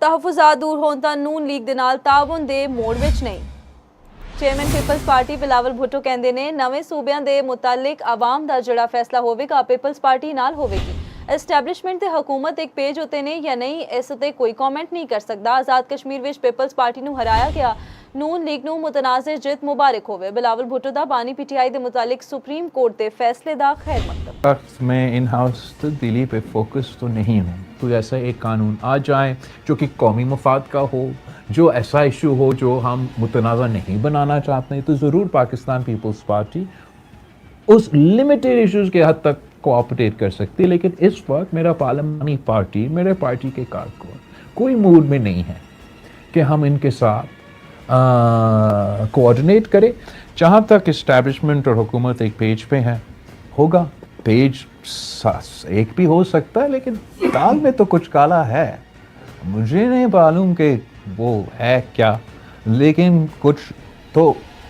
ਤਹਫੁਜ਼ਾਤ ਦੂਰ ਹੋਣ ਤਾਂ ਨੂਨ ਲੀਗ ਦੇ ਨਾਲ ਤਾਵਨ ਦੇ ਮੋੜ ਵਿੱਚ ਨਹੀਂ। Chairman Peoples Party Bilawal Bhutto ਕਹਿੰਦੇ ਨੇ ਨਵੇਂ ਸੂਬਿਆਂ ਦੇ ਮੁਤਾਲਿਕ ਆਵਾਮ ਦਾ ਜਿਹੜਾ ਫੈਸਲਾ ਹੋਵੇਗਾ ਪੀਪਲਜ਼ ਪਾਰਟੀ ਨਾਲ ਹੋਵੇਗੀ। ਐਸਟੈਬਲਿਸ਼ਮੈਂਟ ਤੇ ਹਕੂਮਤ ਇੱਕ ਪੇਜ ਉਤੇ ਨੇ ਜਾਂ ਨਹੀਂ ਇਸ ਉਤੇ ਕੋਈ ਕਮੈਂਟ ਨਹੀਂ ਕਰ ਸਕਦਾ। ਆਜ਼ਾਦ ਕਸ਼ਮੀਰ ਵਿੱਚ ਪੀਪਲਜ਼ ਪਾਰਟੀ ਨੂੰ ਹਰਾਇਆ ਗਿਆ ਨੂਨ ਲੀਗ ਨੂੰ ਮੁਤਨਾਜ਼ਿਰ ਜਿੱਤ ਮੁਬਾਰਕ ਹੋਵੇ। ਬਿਲਾਵਲ ਭੁੱਟੋ ਦਾ ਬਾਨੀ PTI ਦੇ ਮੁਤਾਲਿਕ ਸੁਪਰੀਮ ਕੋਰਟ ਦੇ फैसले ਦਾ खैर मकतब। मैं इन हाउस तब्दीली पे फोकस तो नहीं हूँ। कोई ऐसा एक कानून आ जाए जो कि कौमी मफाद का हो, जो ऐसा इशू हो जो हम मुतनाज़ा नहीं बनाना चाहते हैं, तो ज़रूर पाकिस्तान पीपल्स पार्टी उस लिमिटेड इश्यूज़ के हद तक कोऑपरेट कर सकती है। लेकिन इस वक्त मेरा पार्लियामानी पार्टी, मेरे पार्टी के कारकुन कोई मूड में नहीं है कि हम इनके साथ कोऑर्डिनेट करें। जहाँ तक इस्टेब्लिशमेंट और हुकूमत एक पेज पे है, होगा पेज एक भी हो सकता है, लेकिन दाल में तो कुछ काला है। मुझे नहीं मालूम कि वो है क्या, लेकिन कुछ तो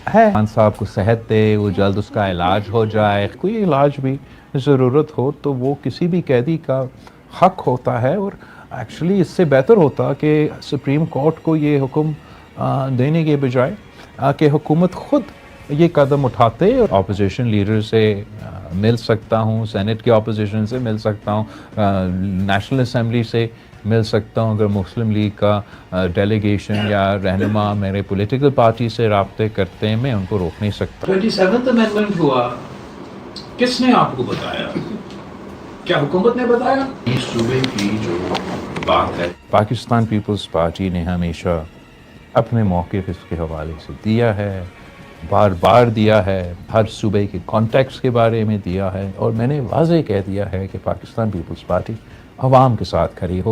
है। खान साहब को सेहत दे, वो जल्द उसका इलाज हो जाए। कोई इलाज भी ज़रूरत हो तो वो किसी भी कैदी का हक होता है, और एक्चुअली इससे बेहतर होता कि सुप्रीम कोर्ट को ये हुक्म देने के बजाय कि हुकूमत ख़ुद ये कदम उठाते। अपोजिशन लीडर से मिल सकता हूँ, सेनेट के अपोजिशन से मिल सकता हूँ, नेशनल असम्बली से मिल सकता हूँ। अगर मुस्लिम लीग का डेलीगेशन या रहनुमा मेरे पॉलिटिकल पार्टी से राब्ते करते हैं, मैं उनको रोक नहीं सकता। 27th अमेंडमेंट हुआ, किसने आपको बताया? क्या हुकूमत ने बताया? इस सूबे की जो बात है, पाकिस्तान पीपल्स पार्टी ने हमेशा अपने मौक़िफ़ इसके हवाले से दिया है, बार बार दिया है, हर सूबे के कॉन्टेक्स्ट के बारे में दिया है, और मैंने वाज़ेह कह दिया है कि पाकिस्तान पीपल्स पार्टी अवाम के साथ खड़ी हो।